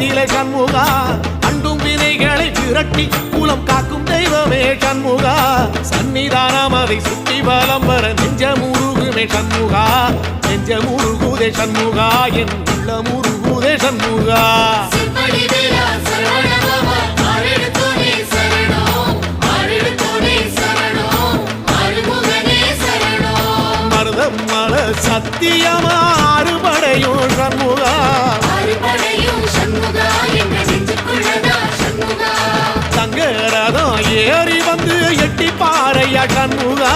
கோயிலே சண்முகா அண்டும் வினைகளை விரட்டி குலம் காக்கும் தெய்வமே சண்முகா சன்னிதானம் அதை சுற்றி வலம் வர நெஞ்சமுருகுமே சண்முகா நெஞ்சமுருகுதே சண்முகா என் உள்ளமுருகுதே சண்முகா மருதம் மல சத்தியமா அறுபடையும் சண்முகா தங்கரதம் ஏறி வந்து எட்டி பாறையா சண்முகா